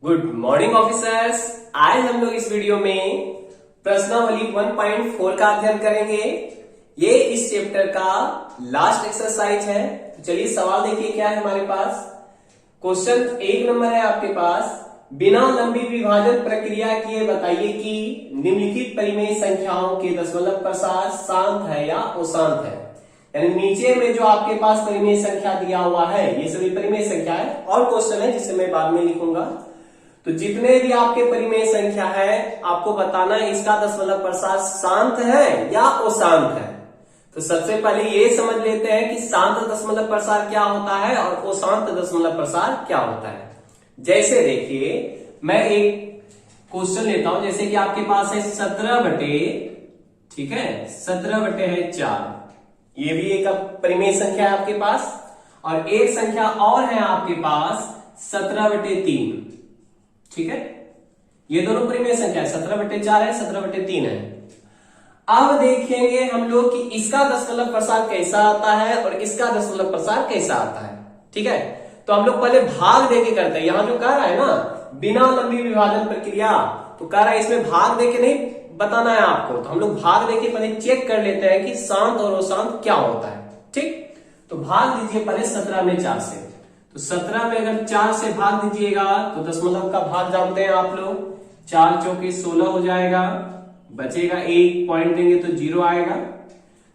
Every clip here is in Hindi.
Good morning officers. आज हम लोग इस वीडियो में प्रश्नावली 1.4 का अध्ययन करेंगे। ये इस चैप्टर का लास्ट एक्सरसाइज है। तो चलिए सवाल देखिए क्या है हमारे पास। क्वेश्चन 1 नंबर है आपके पास, बिना लंबी विभाजन प्रक्रिया किए बताइए कि निम्नलिखित परिमेय संख्याओं के दशमलव प्रसार शांत है या अशांत है। यानी नीचे में जो आपके पास परिमेय संख्या दिया हुआ है ये सभी परिमेय संख्या है और क्वेश्चन है जिसे मैं बाद में लिखूंगा। तो जितने भी आपके परिमेय संख्या है आपको बताना है इसका दशमलव प्रसार शांत है या अशांत है। तो सबसे पहले ये समझ लेते हैं कि शांत दशमलव प्रसार क्या होता है और अशांत दशमलव प्रसार क्या होता है। जैसे देखिए मैं एक क्वेश्चन लेता हूं, जैसे कि आपके पास है 17 बटे, ठीक है 17 बटे है 4, ये भी एक परिमेय संख्या है आपके पास। और एक संख्या और है आपके पास 17 बटे 3, ठीक है ये दोनों परिमेय संख्या है, 17 बटे 4 है 17 बटे 3 है। अब देखेंगे हम लोग कि इसका दशमलव प्रसार कैसा आता है और इसका दशमलव प्रसार कैसा आता है। ठीक है तो हम लोग पहले भाग देके करते हैं। यहां जो कह रहा है ना बिना लंबी विभाजन प्रक्रिया, तो कह रहा है इसमें भाग देके नहीं बताना है आपको। तो हम लोग भाग देके पहले चेक कर लेते हैं कि शांत और अशांत क्या होता है। ठीक तो भाग दीजिए पहले 17 में 4 से। तो 17 में अगर 4 से भाग दीजिएगा तो दशमलव का भाग जानते हैं आप लोग, 4 चौके 16 हो जाएगा, बचेगा 1 पॉइंट देंगे तो 0 आएगा।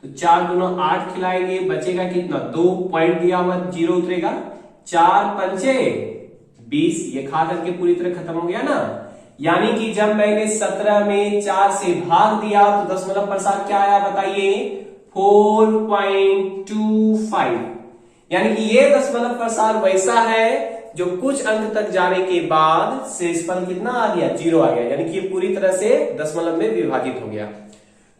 तो 4 दूना 8 खिलाएंगे, बचेगा कितना 2 पॉइंट दिया हुआ 0 उतरेगा। 4 पंचे 20, ये खा करके पूरी तरह खत्म हो गया ना। यानी कि जब मैंने 17 में 4 से भाग दिया तो दशमलव प्रसार क्या आया बताइए 4.25। यानी कि ये दशमलव प्रसार वैसा है जो कुछ अंक तक जाने के बाद शेषफल कितना आ गया 0 आ गया। यानी कि ये पूरी तरह से दशमलव में विभाजित हो गया।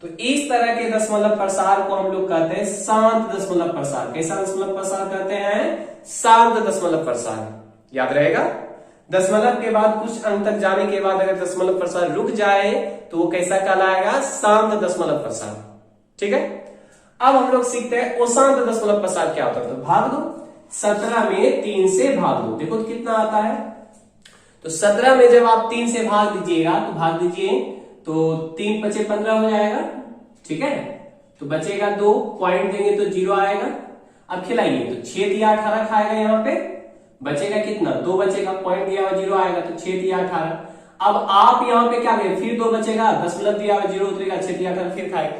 तो इस तरह के दशमलव प्रसार को हम लोग कहते हैं शांत दशमलव प्रसार। कैसा दशमलव प्रसार कहते हैं? शांत दशमलव प्रसार। याद रहेगा दशमलव के बाद कुछ अंक तक जाने के बाद अगर दशमलव प्रसार रुक जाए तो वो कैसा कहलाएगा? शांत दशमलव प्रसार। ठीक है अब हम लोग सीखते हैं अशांत दशमलव प्रसार क्या होता है। तो भाग दो 17 में 3 से भाग दो, देखो तो कितना आता है। तो 17 में जब आप 3 से भाग दीजिएगा तो भाग दीजिए तो 3 पचे 15 हो जाएगा। ठीक है तो बचेगा 2 पॉइंट देंगे तो 0 आएगा। अब खिलाइए तो 6 दिया 18 खाएगा, यहाँ पे बचेगा कितना 2 बचेगा, पॉइंट दिया हुआ 0 आएगा तो 6 दिया 18। अब आप यहाँ पे क्या करें, फिर 2 बचेगा, दशमलव दिया हुआ 0 उतरेगा, 6 दिया 18 फिर खाएगा।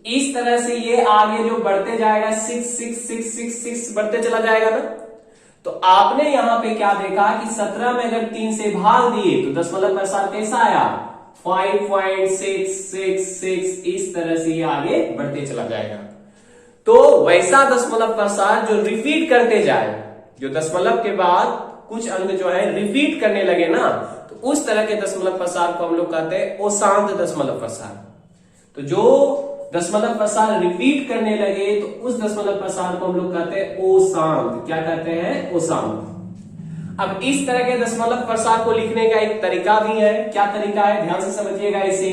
इस तरह से ये आगे जो बढ़ते जाएगा 6 6 6 6 6 बढ़ते चला जाएगा ना। तो आपने यहां पे क्या देखा कि 17 में अगर 3 से भाग दिए तो दशमलव प्रसार कैसा आया 5.666। इस तरह से ये आगे बढ़ते चला जाएगा। तो वैसा दशमलव प्रसार जो रिपीट करते जाए, जो दशमलव के बाद कुछ अंक जो है रिपीट करने लगे ना, तो उस तरह के दशमलव प्रसार को हम लोग कहते हैं अशांत दशमलव प्रसार। तो जो दशमलव प्रसार रिपीट करने लगे तो उस दशमलव प्रसार को हम लोग कहते हैं अशांत। क्या कहते हैं? अशांत। अब इस तरह के दशमलव प्रसार को लिखने का एक तरीका भी है। क्या तरीका है ध्यान से समझिएगा इसे।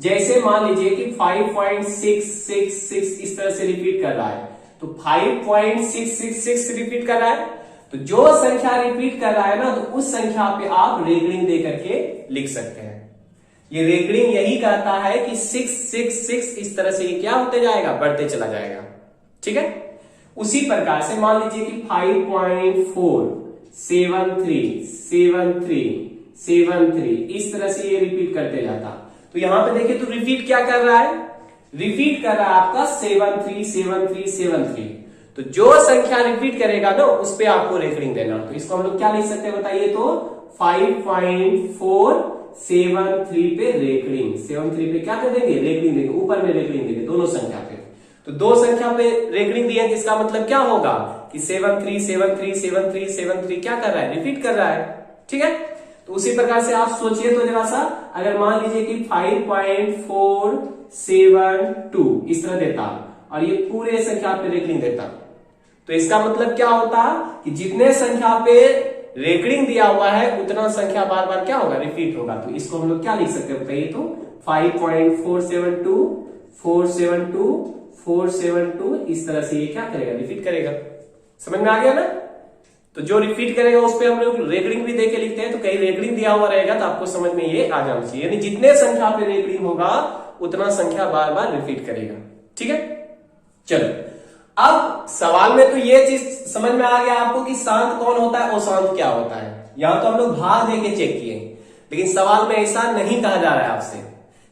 जैसे मान लीजिए कि 5.666 इस तरह से रिपीट कर रहा है, तो 5.666 रिपीट कर रहा है, तो जो संख्या रिपीट कर रहा है ना तो उस संख्या पे आप रेगड़िंग दे करके लिख सकते हैं। ये रेगड़िंग यही कहता है कि 666 इस तरह से ये क्या होते जाएगा बढ़ते चला जाएगा। ठीक है उसी प्रकार से मान लीजिए कि 5.4737373 इस तरह से ये रिपीट करते जाता। तो यहां पे देखिए तो रिपीट क्या कर रहा है, रिपीट कर रहा है आपका 737373। तो जो संख्या रिपीट करेगा ना उस पे आपको रेगड़िंग देना। तो इसको हम लोग क्या लिख सकते हैं बताइए तो 5.473 पे रेगड़िंग, 73 पे क्या कर देंगे रेगड़िंग देंगे, ऊपर में रेगड़िंग देंगे दोनों संख्या पे। तो दो संख्या पे रेगड़िंग दिए इसका मतलब क्या होगा कि 73737373 क्या कर रहा है रिपीट कर रहा है। ठीक है तो उसी प्रकार से आप सोचिए तो जरा सा, अगर मान लीजिए कि 5.472 इस तरह देता और ये पूरे संख्या पे रेगड़िंग देता, तो इसका मतलब क्या होता कि जितने संख्या पे रेकडिंग दिया हुआ है उतना संख्या बार बार क्या होगा रिपीट होगा। तो इसको हम लोग क्या लिख सकते हैं बताइए तो 5.472 472 472 इस तरह से ये क्या करेगा रिपीट करेगा। समझ में आ गया ना। तो जो रिपीट करेगा उस पर हम लोग रेकरिंग भी देके लिखते हैं, तो कहीं रेकरिंग दिया हुआ रहेगा तो आपको समझ में ये आ जाना चाहिए, यानी जितने संख्या पे रेकरिंग होगा उतना संख्या बार बार रिपीट करेगा। ठीक है, चलो अब सवाल में तो ये चीज समझ में आ गया आपको कि शांत कौन होता है, अशांत क्या होता है। यहां तो हम लोग भाग देके चेक किए, लेकिन सवाल में ऐसा नहीं कहा जा रहा है आपसे।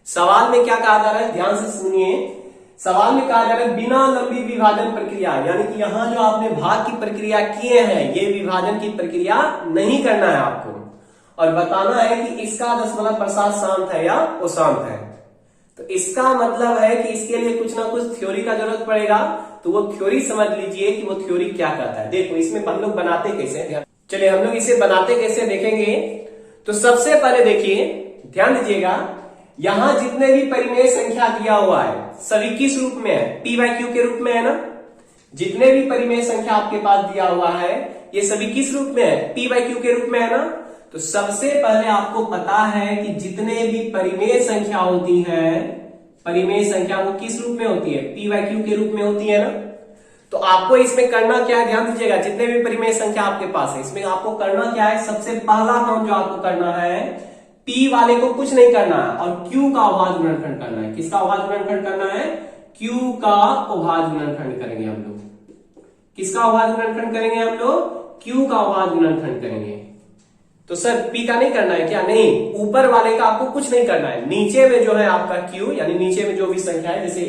सवाल में क्या कहा जा रहा है, ध्यान से सुनिए। सवाल में कहा जा रहा है बिना लंबी विभाजन प्रक्रिया, यानी कि यहां जो आपने भाग की प्रक्रिया किए हैं ये विभाजन की प्रक्रिया नहीं करना है आपको, और बताना है कि इसका दशमलव प्रसाद शांत है या अशांत है। तो इसका मतलब है कि इसके लिए कुछ ना कुछ थ्योरी का जरूरत पड़ेगा, तो वो थ्योरी समझ लीजिए कि वो थ्योरी क्या कहता है। देखो इसमें हम लोग बनाते कैसे हैं, चलिए हम लोग इसे बनाते कैसे देखेंगे। तो सबसे पहले देखिए, ध्यान दीजिएगा, यहां जितने भी परिमेय संख्या दिया हुआ है सभी किस रूप में है, पी बाई क्यू के रूप में है ना। जितने भी परिमेय संख्या आपके पास दिया हुआ है ये सभी किस रूप में है, पी बाई क्यू के रूप में है ना। तो सबसे पहले आपको पता है कि जितने भी परिमेय संख्या होती है, परिमेय संख्या वो किस रूप में होती है, पी बाई क्यू के रूप में होती है ना। तो आपको इसमें करना क्या है, ध्यान दीजिएगा, जितने भी परिमेय संख्या आपके पास है इसमें आपको करना क्या है, सबसे पहला काम जो आपको करना है, P वाले को कुछ नहीं करना है और Q का अभाज्य गुणनखंड करना है। किसका अभाज्य गुणनखंड करना है, Q का अभाज्य गुणनखंड करेंगे हम लोग। किसका अभाज्य गुणनखंड करेंगे हम लोग, Q का अभाज्य गुणनखंड करेंगे। तो सर P का नहीं करना है क्या, नहीं, ऊपर वाले का आपको कुछ नहीं करना है। नीचे में जो है आपका Q, यानी नीचे में जो भी संख्या है, जैसे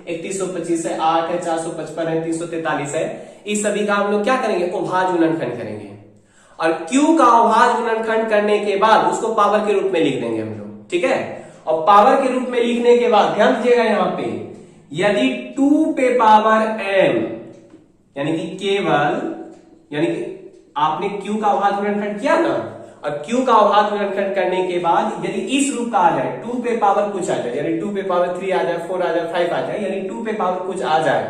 3125 है, 8 है, 455 है, 343 है, इस सभी का हम लोग क्या करेंगे, अभाज्य गुणनखंड करेंगे। और Q का अभाज्य गुणनखंड करने के बाद उसको पावर के रूप में लिख देंगे हम लोग। ठीक है, और पावर के रूप में लिखने के बाद ध्यान दीजिएगा, यहां पे यदि 2 पे पावर m, यानी कि केवल, यानी कि आपने Q का अभाज्य गुणनखंड किया ना, और Q का अभाज्य गुणनखंड करने के बाद यदि इस रूप का आ जाए, 2 पे पावर कुछ आ जाए, यानी 2 पे पावर 3 आ जाए, 4 आ जाए, 5 आ जाए, यानी 2 पे पावर कुछ आ जाए,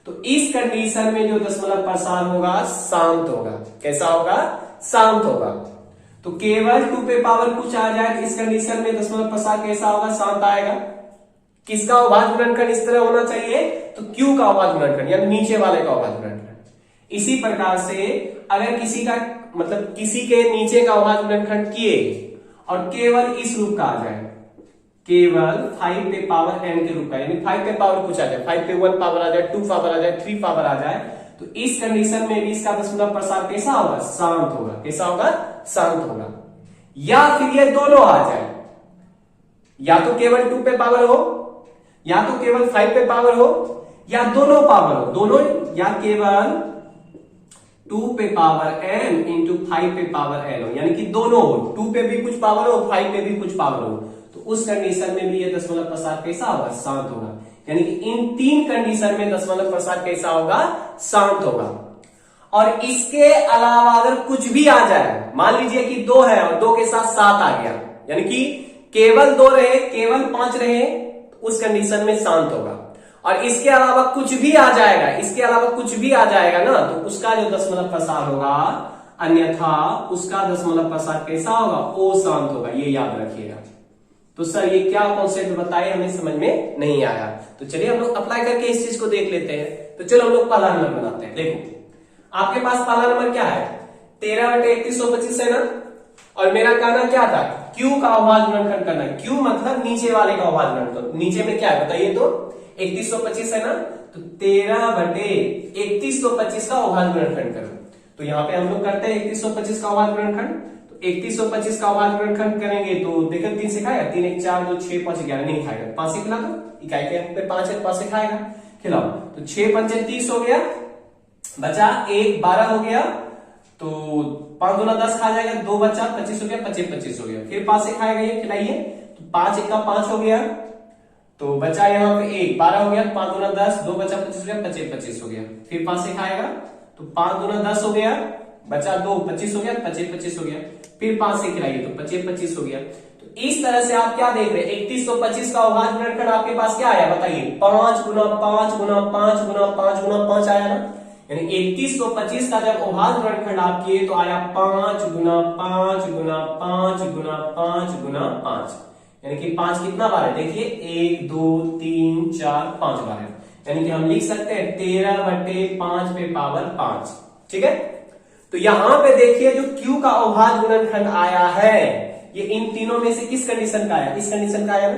तो इस कंडीशन में जो दशमलव प्रसार होगा शांत होगा। कैसा होगा, शांत होगा। तो केवल 2 पे पावर कुछ आ जाए तो इस कंडीशन में दशमलव प्रसार कैसा होगा, शांत आएगा। किसका अभाज्य गुणनखंड इस तरह होना चाहिए, तो Q का अभाज्य गुणनखंड, यानी नीचे वाले का अभाज्य गुणनखंड। इसी प्रकार से अगर किसी का मतलब किसी के नीचे का अभाज्य गुणनखंड किए और केवल इस रूप का आ जाए, केवल 5 पे पावर n के रूप का, यानी 5 पे पावर कुछ आ जाए, 5 पे 1 पावर आ जाए, 2 पावर आ जाए, 3 पावर आ जाए, तो इस कंडीशन में भी इसका दशमलव प्रसार कैसा होगा, शांत होगा। कैसा होगा, शांत होगा। या फिर ये दोनों आ जाए, या तो केवल 2 पे पावर हो, या तो केवल 5 पे पावर हो, या दोनों पावर हो, दोनों, या केवल 2 पे पावर n इंटू 5 पे पावर n हो, यानी कि दोनों हो, 2 पे भी कुछ पावर हो, 5 पे भी कुछ पावर हो, तो उस कंडीशन में भी ये दशमलव प्रसार कैसा होगा, शांत होगा। यानी कि इन 3 कंडीशन में दशमलव प्रसार कैसा होगा, शांत होगा। और इसके अलावा अगर कुछ भी आ जाए, मान लीजिए कि 2 है और 2 के साथ 7 आ गया, यानी कि केवल 2 रहे, केवल 5 रहे, तो उस कंडीशन में शांत होगा। और इसके अलावा कुछ भी आ जाएगा, इसके अलावा कुछ भी आ जाएगा ना, तो उसका जो दशमलव प्रसार होगा, अन्यथा उसका दशमलव प्रसार कैसा होगा, अशांत होगा। ये याद रखिएगा। तो सर ये क्या कॉन्सेप्ट बताए, हमें समझ में नहीं आया, तो चलिए हम लोग अप्लाई करके इस चीज को देख लेते हैं। तो चलो हम लोग पहला नंबर बनाते हैं। देखो आपके पास पहला नंबर क्या है, 13/3125 है ना, और मेरा कहना क्या था, Q का अभाज्य गुणनखंड करना है। Q मतलब नीचे वाले का अभाज्य गुणनखंड, नीचे में क्या है बताइए, तो 3125 है ना, तो 13/3125 का अभाज्य गुणनखंड करो। तो यहाँ पे हम लोग करते हैं 3125 का अभाज्य गुणनखंड। 3125 का अभाज्य गुणनखंड करेंगे तो देखो 3 से खाएगा, 3 1 4 2 6 5 11 नहीं खाएगा, 5 से खिला दो, इकाई के अंक पे 5 है, 5 से खाएगा, खिलाओ। तो 6 5 30 हो गया, बचा 1 12 हो गया, तो 5 दूना 10 खा जाएगा, 2 बचा 25 हो गया, 25 25 हो गया, फिर 5 से खाएगा, ये खिलाइए, तो 5 1 का 5 हो गया, तो बचा यहाँ पे 1 12 हो गया, 5 दूना 10, 2 बचा 25 हो गया, 25 25 हो गया, फिर 5 से खाएगा, तो 5 दूना 10 हो गया, बचा 2 25 हो गया, 25 25 हो गया, फिर 5 से खिलाइए, तो 25 25 हो गया। तो इस तरह से आप क्या देख रहे हैं, 3125 का अभाज्य गुणनखंड आपके पास क्या आया बताइए, 5 गुना 5 गुना 5 गुना 5 गुना 5 आया ना, यानी 3125 का जब अभाज्य गुणनखंड आप किए तो आया 5 गुना 5 गुना 5 गुना 5 गुना 5, यानी कि 5 कितना बार है, देखिए 1 2 3 4 5 बार है, यानी कि हम लिख सकते हैं 13/5 पे पावर 5। ठीक है, तो यहां पे देखिए जो Q का अभाज्य गुणनखंड आया है ये इन तीनों में से किस कंडीशन का आया? इस कंडीशन का आया ना।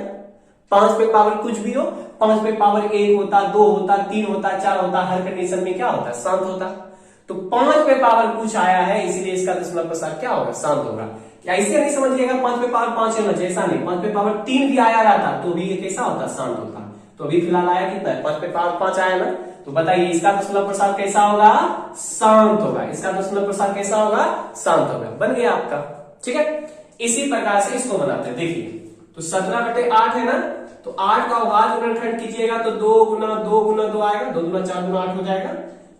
5 पे पावर कुछ भी हो, 5 पे पावर 1 होता, 2 होता, 3 होता, 4 होता, हर कंडीशन में क्या होता? शांत होता। तो 5 पे पावर कुछ आया है इसलिए इसका दशमलव प्रसार क्या होगा? शांत होगा। या इसे नहीं समझिएगा 5 पे पावर 5 होना चाहिए, ऐसा नहीं। 5 पे पावर 3 भी आया रहता तो भी ये कैसा होता? शांत होता। तो अभी फिलहाल आया कितना है? 5 पे पावर 5 आया ना। तो बताइए इसका दशमलव प्रसार कैसा होगा? शांत होगा। इसका दशमलव प्रसार कैसा होगा? शांत होगा। बन गया आपका। ठीक है, इसी प्रकार से इसको बनाते हैं। देखिए तो 17/8 है ना, तो 8 का अभाज्य गुणनखंड कीजिएगा तो 2 गुना 2 गुना 2 आएगा, 2 गुना 4 गुना 8 हो जाएगा।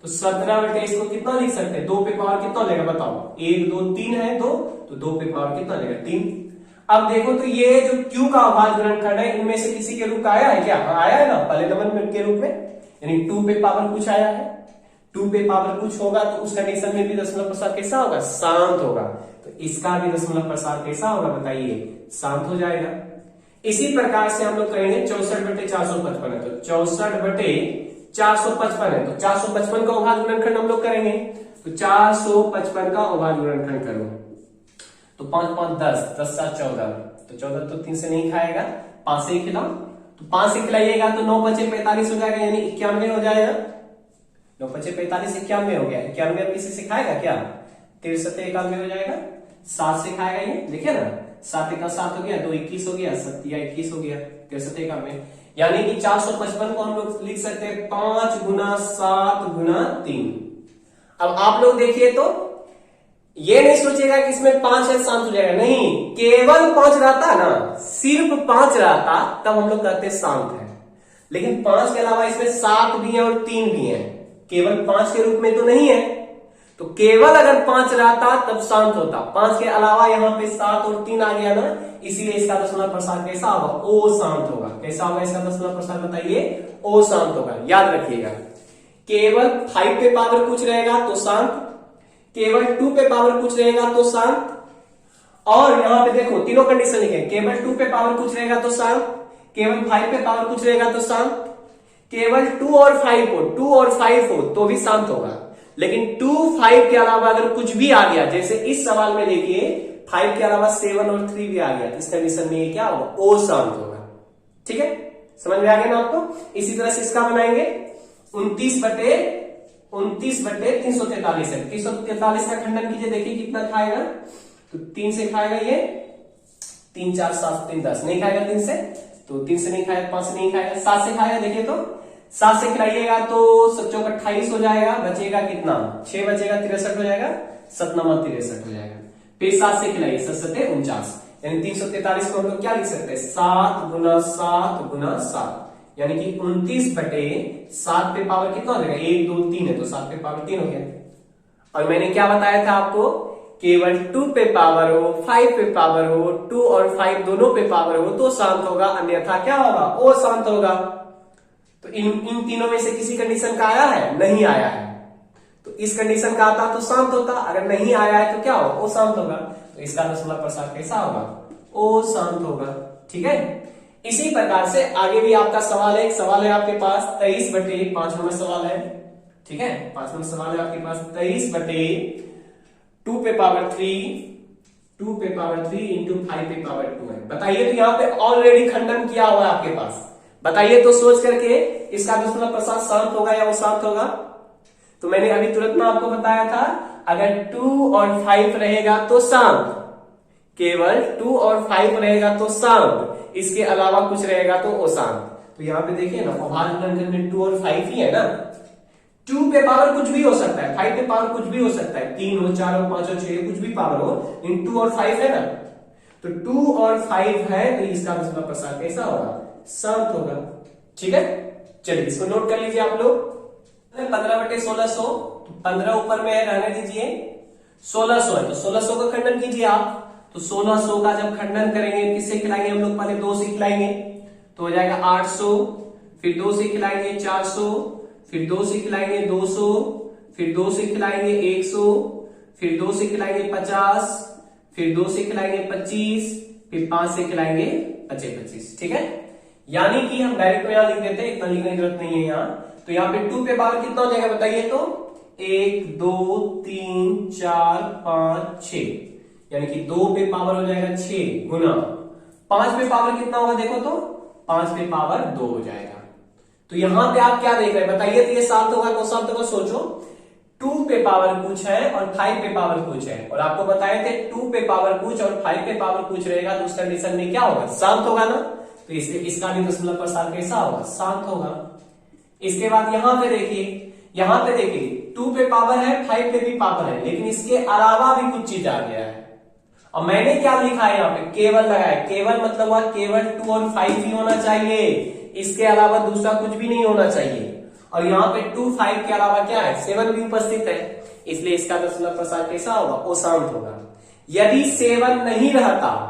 तो 17 इसको कितना लिख सकते हैं? 2 पे पावर कितना लेगा बताओ? 1 2 3 है 2, तो 2 पे पावर कितना लेगा? 3। अब देखो तो ये जो Q का अभाज्य गुणनखंड है इनमें से किसी के रूप का आया है क्या? आया है ना, पहले नंबर के रूप में, यानी 2 पे पावर कुछ आया है। 2 पे पावर कुछ होगा तो उस कंडीशन में भी दशमलव प्रसार कैसा होगा? शांत होगा। तो इसका भी दशमलव प्रसार कैसा होगा बताइए? शांत हो जाएगा। इसी प्रकार से हम लोग करेंगे 64/455 है, तो 64/455 है, तो 455 का अभाज्य गुणनखंड हम लोग करेंगे। तो 455 का अभाज्य गुणनखंड करो तो 5 5 10, 10 7 14, तो 14 तो 3 से नहीं खाएगा, 5 से ही खिलाओ। तो 5 से खिलाइएगा तो 9 5 45 हो जाएगा, यानी 91 हो जाएगा। 9 5 45 91 हो गया। 91 अब किसी से खाएगा क्या? 63 91 हो जाएगा। 7 से खाएगा ये, देखिए ना, 7 का 7 हो गया, 2 21 हो गया, 7 या 21 हो गया, 63 91, यानी कि 455 को हम लोग लिख सकते हैं 5 गुना 7 गुना 3। अब आप लोग देखिए तो ये नहीं सोचिएगा कि इसमें 5 है शांत हो जाएगा, नहीं, केवल 5 रहता ना, सिर्फ 5 रहता तब हम लोग कहते शांत है। लेकिन 5 के अलावा इसमें 7 भी है और 3 भी है, केवल 5 के रूप में तो नहीं है। तो केवल अगर 5 रहता तब शांत होता, 5 के अलावा यहाँ पे 7 और 3 आ गया ना, इसीलिए इसका दशमलव प्रसार कैसा होगा? ओ शांत होगा। कैसा होगा इसका दशमलव प्रसार बताइए? ओ शांत होगा। याद रखिएगा, केवल 5 पे पावर कुछ रहेगा तो शांत, केवल 2 पे पावर कुछ रहेगा तो शांत, और यहां पे देखो तीनों कंडीशन लिखे, केवल 2 पे पावर कुछ रहेगा तो शांत, केवल 5 पे पावर कुछ रहेगा तो शांत, केवल 2 और 5 हो, 2 और 5 हो तो भी शांत होगा। लेकिन 2 5 के अलावा अगर कुछ भी आ गया, जैसे इस सवाल में देखिए 5 के अलावा 7 और 3 भी आ गया, इस कंडीशन में ये क्या होगा? ओ शांत होगा। ठीक है, समझ में आ गया ना आपको? इसी तरह से इसका बनाएंगे 29/343 है। 343 का खंडन कीजिए, देखिए कितना खाएगा? तो 3 से खाएगा ये, 3 4 7 3 10, नहीं खाएगा 3 से, तो 3 से नहीं खाएगा, 5 से नहीं खाएगा, 7 से खाएगा। देखिए तो 7 से खिलाइएगा तो 7 चौक 28 हो जाएगा, बचेगा कितना? 6 बचेगा, 63 हो जाएगा, 7 9 63 हो जाएगा। फिर 7 से खिलाइए, 7 7 49, यानी 343 को हम लोग क्या लिख सकते हैं? 7 गुना 7 गुना 7, यानी कि 29/7 पे पावर कितना हो जाएगा? 1 2 3 है, तो 7 पे पावर 3 हो गया। और मैंने क्या बताया था आपको? केवल 2 पे पावर हो, 5 पे पावर हो, 2 और 5 दोनों पे पावर हो तो शांत होगा, अन्यथा क्या होगा? ओ शांत होगा। तो इन तीनों में से किसी कंडीशन का आया है? नहीं आया है। तो इस कंडीशन का आता तो शांत होता, अगर नहीं आया है तो क्या होगा? ओ शांत होगा। तो इसका दशमलव प्रसार कैसा होगा? ओ शांत होगा। ठीक है, इसी प्रकार से आगे भी आपका सवाल है, एक सवाल है आपके पास 23/5 नंबर सवाल है। ठीक है, 5 नंबर सवाल है आपके पास 23/2 पे पावर 3, 2 पे पावर 3 इंटू 5 पे पावर 2 है। बताइए, तो यहाँ पे ऑलरेडी खंडन किया हुआ है आपके पास, बताइए तो सोच करके इसका दशमलव प्रसार शांत होगा या वो शांत होगा? तो मैंने अभी तुरंत में आपको बताया था, अगर 2 और 5 रहेगा तो शांत, केवल 2 और 5 रहेगा तो शांत, इसके अलावा कुछ रहेगा तो अशांत। तो यहाँ पे देखिए ना, अभाज्य गुणनखंड में 2 और 5 ही है ना। 2 पे पावर कुछ भी हो सकता है, 5 पे पावर कुछ भी हो सकता है, 3 हो 4 हो 5 हो 6 कुछ भी पावर हो, इन 2 और 5 है ना। तो 2 और 5 है तो इसका दशमलव प्रसार कैसा होगा? शांत होगा। ठीक है, चलिए इसको नोट कर लीजिए आप लोग। 15/1600, तो 15 ऊपर में है, रहने दीजिए। 1600 है तो 1600 का खंडन कीजिए आप। तो 1600 का जब खंडन करेंगे, किससे खिलाएंगे हम लोग? पहले 2 से खिलाएंगे तो हो जाएगा 800, फिर 2 से खिलाएंगे 400, फिर 2 से खिलाएंगे 200, फिर 2 से खिलाएंगे 100, फिर 2 से खिलाएंगे 50, फिर 2 से खिलाएंगे 25, फिर 5 से खिलाएंगे 25। ठीक है, यानी कि हम डायरेक्ट में यहां लिख देते हैं, इतना लिखने की जरूरत नहीं है यहाँ। तो यहाँ पे 2 पे पावर कितना हो जाएगा बताइए तो? 1 2 3 4 5 6, यानी कि 2 पे पावर हो जाएगा 6 गुना 5 पे पावर कितना होगा देखो तो 5 पे पावर 2 हो जाएगा। तो यहां पे आप क्या देख रहे हैं बताइए, तो ये सात होगा कौन सा होगा सोचो। 2 पे पावर कुछ है और 5 पे पावर कुछ है, और आपको बताए थे 2 पे पावर कुछ और 5 पे पावर कुछ रहेगा तो उस कंडीशन में क्या होगा, शांत होगा ना। तो इसलिए इसका भी दशमलव प्रसार कैसा होगा, शांत होगा। इसके बाद यहां पे देखिए 2 पे पावर है 5 पे भी पावर है, लेकिन इसके अलावा भी कुछ चीज आ गया है। और मैंने क्या लिखा है यहाँ पे, केवल लगाया। केवल मतलब हुआ केवल 2 और 5 ही होना चाहिए, इसके अलावा दूसरा कुछ भी नहीं होना चाहिए। और यहाँ पे 2 5 के अलावा क्या है, 7 भी उपस्थित है, इसलिए इसका दशमलव प्रसार कैसा होगा, अशांत होगा। यदि 7 नहीं रहता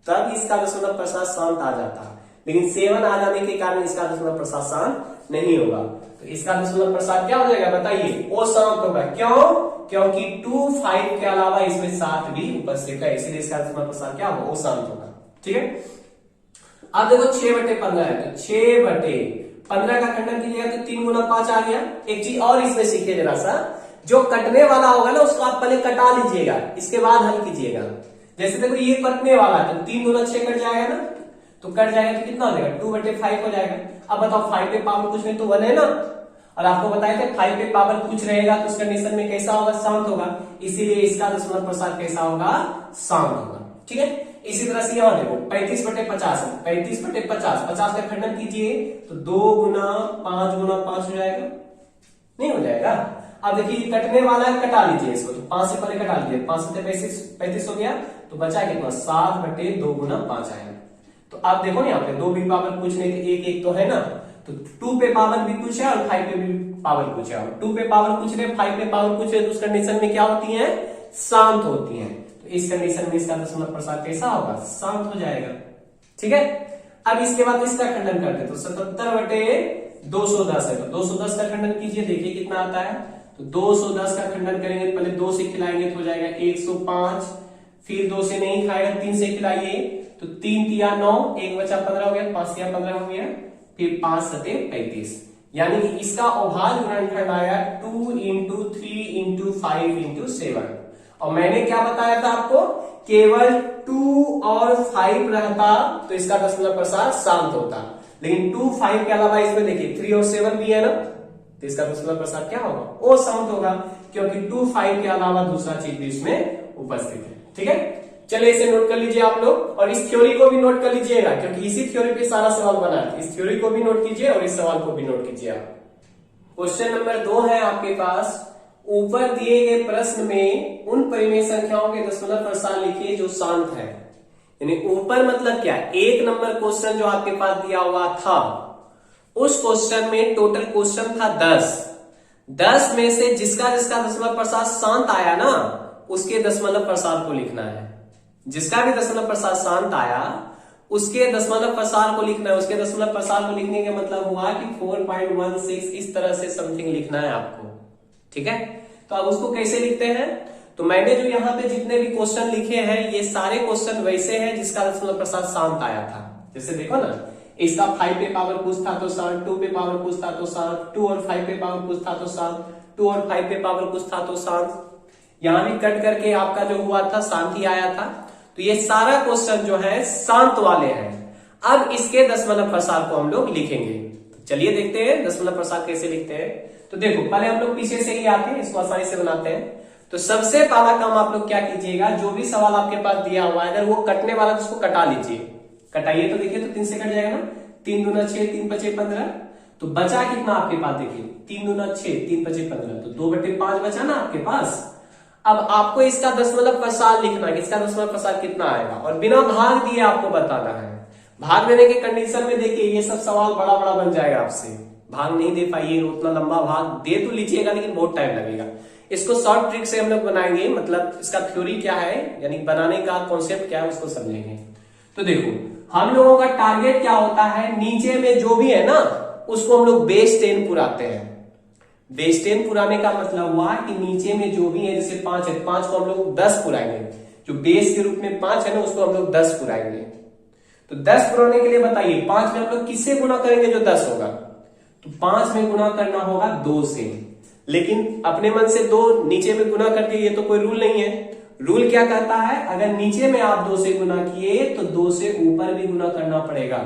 तब इसका दशमलव प्रसार शांत आ जाता, लेकिन 7 आ जाने के कारण इसका दशमलव प्रसार शांत नहीं होगा। तो इसका दशमलव प्रसार क्या हो जाएगा बताइए, अशांत होगा। क्यों, क्योंकि 2 5 के अलावा इसमें 7 भी उपस्थित है, इसलिए इसका दशमलव प्रसार क्या होगा, अशांत होगा। ठीक है, अब देखो 6/15 है, तो 6/15 का खंडन कीजिएगा तो 3 गुना 5 आ गया। एक चीज और इसमें सीखिए जरा सा, जो कटने वाला होगा ना उसको आप पहले कटा लीजिएगा, इसके बाद हल कीजिएगा। जैसे देखो ये कटने वाला है तो 3 गुना 6 कट जाएगा ना, तो कट जाएगा तो कितना हो जाएगा, 2/5 हो जाएगा। अब बताओ 5 पे पावर कुछ नहीं तो 1 है ना, और आपको बताए थे 5 पे पावर कुछ रहेगा तो उस कंडीशन में कैसा होगा, शांत होगा, इसीलिए इसका दशमलव प्रसार कैसा होगा, शांत होगा। ठीक है, इसी तरह से यहां देखो 35/50 है, 35/50 50 का खंडन कीजिए तो 2 गुना 5 गुना 5 हो जाएगा, नहीं हो जाएगा। अब देखिए कटने वाला है, कटा लीजिए इसको, तो 5 से पहले कटा लीजिए, 5 से 35 हो गया, तो बचा कितना 7/2 गुना 5 आएगा। तो आप देखो ना यहाँ पे 2 भी पावर कुछ नहीं, एक एक तो है ना, तो 2 पे पावर भी कुछ है और 5 पे भी पावर कुछ है। 2 पे पावर कुछ है 5 पे पावर कुछ है, तो उस कंडीशन में क्या होती है, शांत होती है। तो इस कंडीशन में इसका दशमलव प्रसार कैसा होगा, शांत हो जाएगा। ठीक है, अब इसके बाद इसका खंडन करते तो 77/210 है, तो 210 का खंडन कीजिए, देखिए कितना आता है। तो 210 का खंडन करेंगे, पहले 2 से खिलाएंगे तो हो जाएगा 105, फिर 2 से नहीं खाएगा 3 से खिलाइए तो 3 तिया 9, 1 बचा 15 हो गया, 5 तिया 15 हो गया, फिर 5 सते 35, यानी कि इसका अभाज्य गुणनखंड आया 2 × 3 × 5 × 7। और मैंने क्या बताया था आपको, केवल 2 और 5 रहता तो इसका दशमलव प्रसार शांत होता, लेकिन 2 5 के अलावा इसमें देखिए 3 और 7 भी है ना, तो इसका दशमलव प्रसार क्या होगा, वो शांत होगा, क्योंकि 2 5 के अलावा दूसरा चीज भी इसमें उपस्थित है। ठीक है, चलिए इसे नोट कर लीजिए आप लोग, और इस थ्योरी को भी नोट कर लीजिएगा, क्योंकि इसी थ्योरी पे सारा सवाल बना है। इस थ्योरी को भी नोट कीजिए और इस सवाल को भी नोट कीजिए आप। क्वेश्चन नंबर 2 है आपके पास, ऊपर दिए गए प्रश्न में उन परिमेय संख्याओं के दशमलव प्रसार लिखिए जो शांत है। यानी ऊपर मतलब क्या, 1 नंबर क्वेश्चन जो आपके पास दिया हुआ था, उस क्वेश्चन में टोटल क्वेश्चन था 10 में से जिसका दशमलव प्रसार शांत आया ना, उसके दशमलव प्रसार को लिखना है। जिसका भी दशमलव प्रसार शांत आया उसके दशमलव प्रसार को लिखना है। उसके दशमलव प्रसार को लिखने का मतलब हुआ कि 4.16 इस तरह से समथिंग लिखना है आपको। ठीक है, तो अब उसको कैसे लिखते हैं, तो मैंने जो यहाँ पे जितने भी क्वेश्चन लिखे हैं ये सारे क्वेश्चन वैसे हैं जिसका दशमलव प्रसार शांत आया था। जैसे देखो ना, इसका 5 पे पावर कुछ था तो शांत, 2 पे पावर कुछ था तो शांत, 2 और 5 पे पावर कुछ था तो शांत, 2 और 5 पे पावर कुछ था तो शांत। यहां भी कट करके आपका जो हुआ था शांत ही आया था। तो ये सारा क्वेश्चन जो है शांत वाले हैं। अब इसके दशमलव प्रसार को हम लोग लिखेंगे, तो चलिए देखते हैं दशमलव प्रसार कैसे लिखते हैं। तो देखो पहले हम लोग पीछे से ही आते हैं, इसको आसानी से बनाते हैं। तो सबसे पहला काम आप लोग क्या कीजिएगा, जो भी सवाल आपके पास दिया हुआ है अगर वो कटने वाला तो उसको कटा लीजिए। कटाइए तो देखिए, तो 3 से कट जाएगा ना, 3 दूना 6, 3 पचे 15, तो बचा कितना आपके पास, देखिए 3 दूना 6, 3 पचे 15, तो 2/5 बचा ना आपके पास। अब आपको इसका दशमलव प्रसार लिखना है, इसका दशमलव प्रसार कितना आएगा, और बिना भाग दिए आपको बताना है। भाग देने के कंडीशन में देखिए ये सब सवाल बड़ा बड़ा बन जाएगा आपसे। भाग नहीं दे पाइए, उतना लंबा भाग दे तो लीजिएगा लेकिन बहुत टाइम लगेगा। इसको शॉर्ट ट्रिक से हम लोग बनाएंगे, मतलब इसका थ्योरी क्या है, यानी बनाने का कॉन्सेप्ट क्या है उसको समझेंगे। तो देखो हम लोगों का टारगेट क्या होता है, नीचे में जो भी है ना उसको हम लोग बेस 10 पुराते हैं। बेस 10 पुराने का मतलब हुआ कि नीचे में जो भी है, जैसे 5 है, 5 को हम लोग 10 पुराएंगे, जो बेस के रूप में 5 है ना उसको हम लोग 10 पुराएंगे। तो 10 पुराने के लिए बताइए 5 में हम लोग किससे गुना करेंगे जो 10 होगा, तो 5 में गुना करना होगा 2 से। लेकिन अपने मन से 2 नीचे में गुना कर दिए, ये तो कोई रूल नहीं है। रूल क्या कहता है, अगर नीचे में आप 2 से गुना किए तो 2 से ऊपर भी गुना करना पड़ेगा।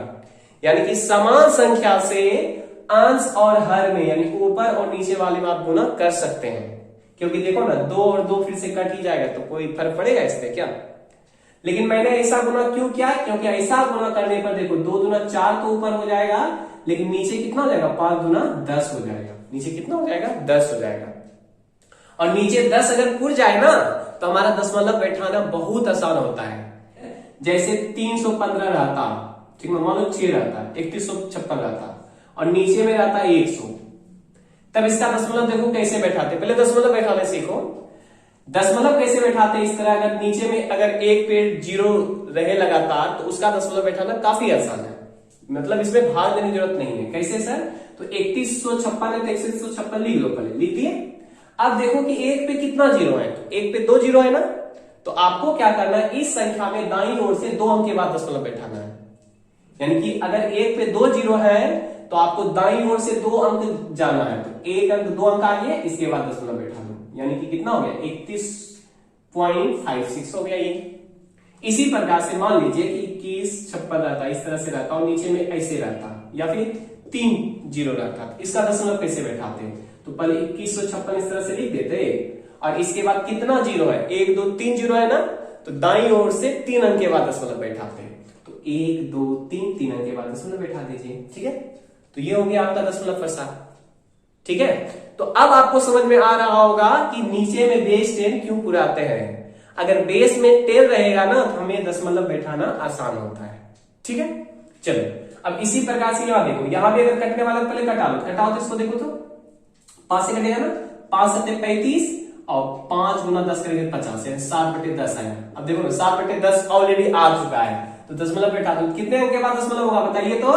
यानी कि समान संख्या से अंश और हर में, यानी ऊपर और नीचे वाले में आप गुना कर सकते हैं। क्योंकि देखो ना 2 और 2 फिर से कट ही जाएगा, तो कोई फर्क पड़ेगा इससे क्या। लेकिन मैंने ऐसा गुना क्यों किया, क्योंकि ऐसा गुना करने पर देखो 2 दूना 4 तो ऊपर हो जाएगा, लेकिन नीचे कितना हो जाएगा, 5 दूना 10 हो जाएगा। नीचे कितना हो जाएगा, 10 हो जाएगा। और नीचे 10 अगर पुर जाए ना तो हमारा दशमलव बैठाना बहुत आसान होता है। जैसे 315 रहता, ठीक है, मान लो 6 रहता, 3156 रहता और नीचे में रहता 100, तब इसका दशमलव देखो कैसे बैठाते। पहले दशमलव बैठाने सीखो। दशमलव कैसे बैठाते इस तरह, अगर नीचे में अगर एक पे 0 रहे लगातार तो उसका दशमलव बैठाना काफी आसान है, मतलब इसमें भाग देने की जरूरत नहीं है। कैसे सर, तो 3156 है तो 3156 लिख लो, पहले लिख दिए। अब देखो कि एक पे कितना 0 है, तो एक पे 2 0 है ना, तो आपको क्या करना है, इस संख्या में दाईं ओर से 2 अंक के बाद दशमलव बैठाना है। यानी कि अगर एक पे 2 0 है तो आपको दाईं ओर से 2 अंक जाना है, तो एक अंक 2 अंक आ गए, इसके बाद दशमलव बैठा लो। यानी कि कितना हो गया, 31.56 हो गया ये। इसी प्रकार से मान लीजिए कि 2156 रहता, इस तरह से रहता और नीचे में ऐसे रहता, या फिर 3 0 रहता, इसका दशमलव कैसे बैठाते, तो पहले 2156 इस तरह से लिख देते और इसके बाद कितना 0 है, 1 2 3 0 है ना, तो दाईं ओर से 3 अंक के बाद दशमलव बैठाते, तो 1 2 3 अंक के बाद दशमलव बैठा दीजिए। ठीक है, तो ये हो गया आपका दशमलव फंसा। ठीक है, तो अब आपको समझ में आ रहा होगा कि नीचे में बेस 10 क्यों पुराते हैं। अगर बेस में 10 रहेगा ना तो हमें दशमलव बैठाना आसान होता है। ठीक है, चलो अब इसी प्रकार से यहां देखो, यहां भी अगर कटने वाला पहले कटा लो, कटाओ तो इसको देखो तो 5 से कटेगा ना, 5 7 35 और 5 गुना 10 करेंगे 50 है, 7/10 है। अब देखो ना 7/10 ऑलरेडी आ चुका है, तो दशमलव बैठा दो। कितने अंक के बाद दशमलव होगा बताइए, तो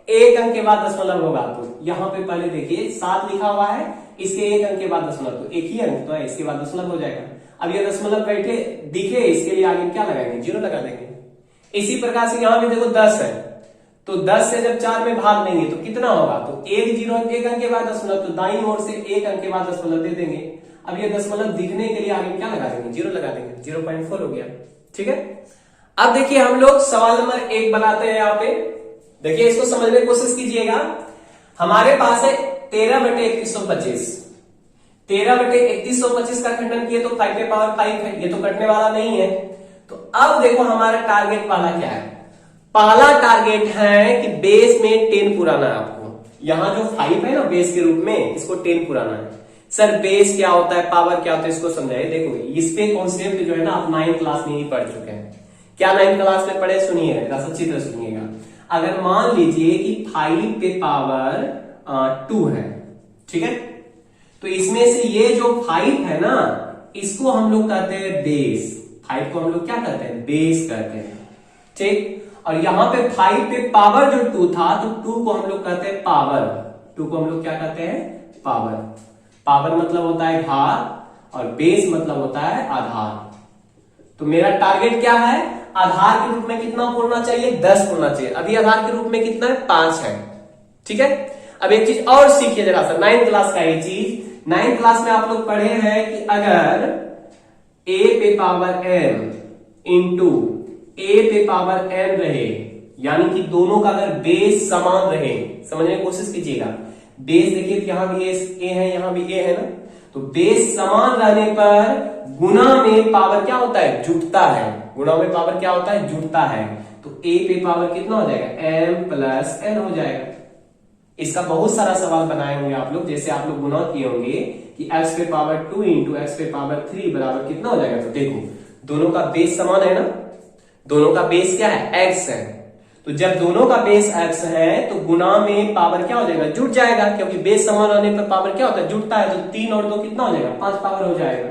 1 अंक के बाद दशमलव होगा। तो यहां पे पहले देखिए 7 लिखा हुआ है, इसके 1 अंक के बाद दशमलव, तो एक ही अंक तो है, इसके बाद दशमलव हो जाएगा। अब ये दशमलव बैठे दिखे, इसके लिए आगे क्या लगाएंगे, 0 लगा देंगे। इसी प्रकार से यहां भी देखो 10 है, तो 10 से जब 4 में भाग देंगे तो कितना होगा, तो 1 0 1 अंक के बाद दशमलव, तो दाईं ओर से 1 अंक के बाद दशमलव दे देंगे। अब ये दशमलव दिखने के लिए आगे क्या लगा देंगे, 0 लगा देंगे, 0.4 हो गया। ठीक है, अब देखिए हम लोग सवाल नंबर 1 बनाते हैं। यहाँ पे देखिए, इसको समझने की कोशिश कीजिएगा। हमारे पास है 13/3125, 13/3125 का खंडन किए तो 5 है, ये तो कटने वाला नहीं है। तो अब देखो हमारा टारगेट वाला क्या है, पहला टारगेट है कि बेस में 10 पुराना है आपको। यहां जो 5 है ना बेस के रूप में, इसको 10 पुराना है। सर बेस क्या होता है, पावर क्या होता है, इसको समझाइए। देखो इस पे कॉन्सेप्ट जो है ना आप 9th क्लास में ही पढ़ चुके हैं। क्या 9th क्लास में पढ़े, सुनिएगा, अच्छी तरह सुनिएगा। अगर मान लीजिए कि 5 पे पावर 2 है, ठीक है, तो इसमें से ये जो 5 है ना, इसको हम लोग कहते हैं बेस। 5 को हम लोग क्या कहते हैं, बेस कहते हैं। ठीक, और यहां पे 5 पे पावर जो 2 था, तो 2 को हम लोग कहते हैं पावर। 2 को हम लोग क्या कहते हैं, पावर। पावर मतलब होता है घात और बेस मतलब होता है आधार। तो मेरा टारगेट क्या है, आधार के रूप में कितना पूर्णा चाहिए, 10 पूर्णा चाहिए। अभी आधार के रूप में कितना है, 5 है। ठीक है, अब एक चीज और सीखिए जरा सा, 9th क्लास का एक चीज। 9th क्लास में आप लोग पढ़े हैं कि अगर a पे पावर m इंटू a पे पावर n रहे, यानी कि दोनों का अगर बेस समान रहे, समझने की कोशिश कीजिएगा। बेस देखिए यहां भी a है, यहां भी a है ना, तो बेस समान रहने पर गुना में पावर क्या होता है, जुटता है। गुणा में पावर क्या होता है, जुटता है। तो a पे पावर कितना हो जाएगा, m प्लस n हो जाएगा। इसका बहुत सारा सवाल बनाए होंगे आप लोग, जैसे आप लोग गुना किए होंगे कि x पे पावर 2 इंटू एक्स पे पावर 3 बराबर कितना हो जाएगा। तो देखो दोनों का बेस समान है ना, दोनों का बेस क्या है, x है। तो जब दोनों का बेस x है तो गुना में पावर क्या हो जाएगा, जुट जाएगा, क्योंकि बेस समान रहने पर पावर क्या होता है, जुटता है। तो 3 और 2 कितना हो जाएगा, 5 पावर हो जाएगा।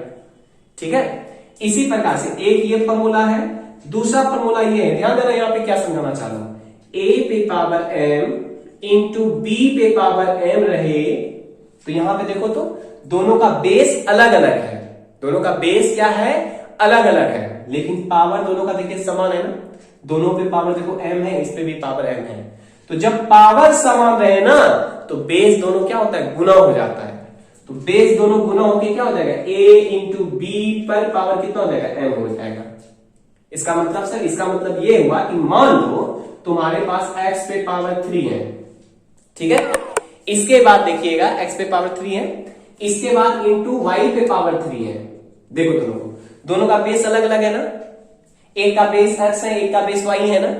ठीक है, इसी प्रकार से एक ये फॉर्मूला है, दूसरा फॉर्मूला ये है, ध्यान देना यहाँ पे क्या समझाना चाह रहा हूं। a पे पावर m इंटू b पे पावर m रहे, तो यहां पे देखो तो दोनों का बेस अलग अलग है। दोनों का बेस क्या है, अलग अलग है, लेकिन पावर दोनों का देखिए समान है ना। दोनों पे पावर देखो m है, इस पे भी पावर m है। तो जब पावर समान रहे ना तो बेस दोनों क्या होता है, गुना हो जाता है। तो बेस दोनों गुना होके क्या हो जाएगा, a इंटू बी पर पावर कितना हो जाएगा, m हो जाएगा। इसका मतलब सर, इसका मतलब ये हुआ कि मान लो तुम्हारे पास x पे पावर 3 है, ठीक है। इसके बाद देखिएगा x पे पावर 3 है, इसके बाद इंटू y पे पावर 3 है। देखो दोनों का बेस अलग अलग है ना, एक का बेस x है, एक का बेस y है ना।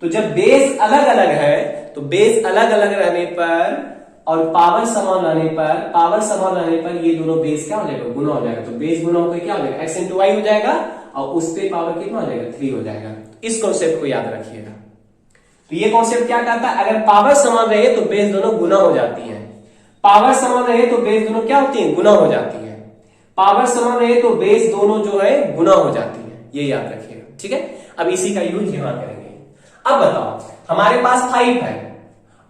तो जब बेस अलग अलग है तो बेस अलग अलग रहने पर और पावर समान रहने पर ये दोनों बेस क्या हो जाएगा, गुना हो जाएगा। तो बेस गुना होकर क्या हो जाएगा, x इंटू वाई हो जाएगा और उस पे पावर कितना हो जाएगा, 3 हो जाएगा। इस कॉन्सेप्ट को याद रखिएगा। तो ये कॉन्सेप्ट क्या कहता है, अगर पावर समान रहे तो बेस दोनों गुना हो जाती है, पावर समान रहे तो बेस दोनों क्या होती है, गुना हो जाती है, पावर समान रहे तो बेस दोनों जो है गुना हो जाती है। ये याद रखिएगा, ठीक है। अब इसी का यूज यहां करेंगे। अब बताओ, हमारे पास 5 है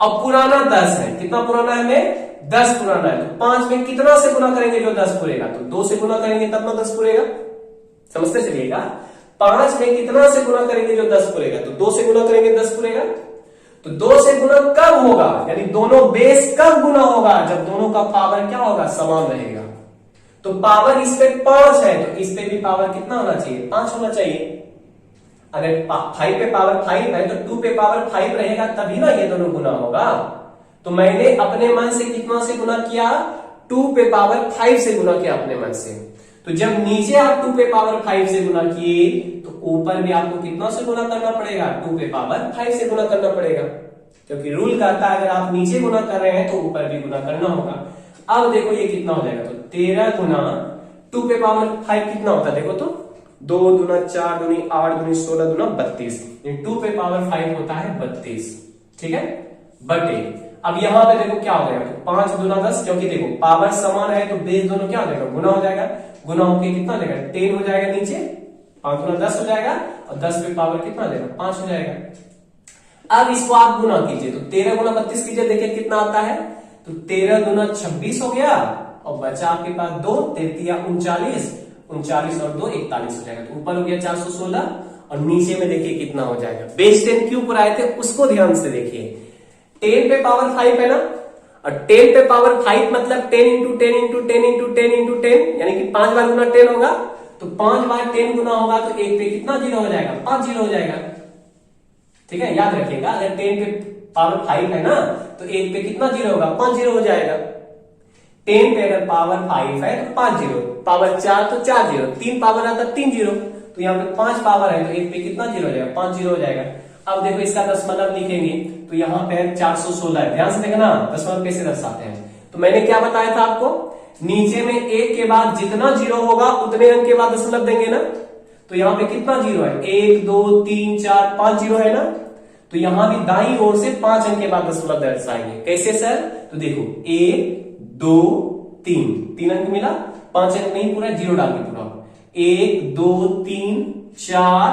और पुराना 10 है। कितना पुराना है हमें, 10 पुराना है। तो 5 में कितना से गुना करेंगे जो 10 पूरेगा, तो 2 से गुना करेंगे तब ना 10 पूरेगा। समझते चलिएगा, 5 में कितना से गुना करेंगे जो 10 पूरेगा, तो 2 से गुना करेंगे 10 पूरेगा। तो 2 से गुना कब होगा, यानी दोनों बेस कब गुना होगा, जब दोनों का पावर क्या होगा, समान रहेगा। तो पावर इस पे 5 है तो इस पे भी पावर कितना होना चाहिए, 5 होना चाहिए। अगर 5 पे पावर 5 है तो 2 पे पावर 5 रहेगा, तभी ना ये दोनों गुना होगा। तो मैंने अपने मन से कितना से गुना किया, 2 पे पावर 5 से गुना किया अपने मन से। तो जब नीचे आप 2 पे पावर 5 से गुना किए तो ऊपर भी आपको कितना से गुना करना पड़ेगा, 2 पे पावर 5 से गुना करना पड़ेगा, क्योंकि रूल कहता है अगर आप नीचे गुना कर रहे हैं तो ऊपर भी गुना करना होगा। अब देखो ये कितना हो जाएगा, तो 13 गुना 2 पे पावर 5 कितना होता है, देखो तो 2 दूना 4 दूनी 8 दूनी 16 दूना 32, 2 पे पावर 5 होता है 32, ठीक है, बटे। अब यहां पे देखो क्या हो जाएगा, तो 5 दूना 10, क्योंकि देखो पावर समान है तो बेस दोनों क्या हो जाएगा, गुना हो जाएगा। गुना होके कितना हो जाएगा, 10 हो जाएगा नीचे, 5 दूना 10 हो जाएगा और 10 पे पावर कितना हो जाएगा, 5 हो जाएगा। अब इसको आप गुना कीजिए, तो 13 गुना 32 कीजिए, देखिए कितना आता है, तो 13 दूना 26 हो गया और बचा आपके पास 2, 39 39 और 2 41 हो जाएगा। तो ऊपर हो गया 416 और नीचे में देखिए कितना हो जाएगा। बेस 10 क्यों पर आए थे उसको ध्यान से देखिए, 10 पे पावर 5 है ना, और 10 पे पावर 5 मतलब 10 इंटू 10 इंटू 10 इंटू 10 इंटू 10, यानी कि 5 बार गुना 10 होगा। तो 5 बार 10 गुना होगा तो एक पे कितना जीरो हो जाएगा, 5 जीरो हो जाएगा, ठीक है। याद रखिएगा, अगर 10 पे पावर 5 है ना तो एक पे कितना जीरो होगा, 5 जीरो हो जाएगा। 10 पे अगर पावर 5 है तो 5 जीरो, पावर 4 तो 4 जीरो, 3 पावर आता 3 जीरो, तो यहाँ पे 5 पावर है तो एक पे कितना जीरो हो जाएगा, 5 जीरो हो जाएगा। अब देखो इसका दशमलव लिखेंगे तो यहाँ पे 416 है, ध्यान से देखना दशमलव कैसे दर्शाते हैं। तो मैंने क्या बताया था आपको, नीचे में एक के बाद जितना जीरो होगा उतने अंक के बाद दशमलव देंगे ना। तो यहाँ पे कितना जीरो है, 1 2 3 4 5 जीरो है ना। तो यहाँ भी दाईं ओर से 5 अंक के बाद दशमलव दर्शाएंगे। कैसे सर, तो देखो 1 2 3 अंक मिला, 5 अंक नहीं पूरा, जीरो डाल के पूरा 1 2 3 4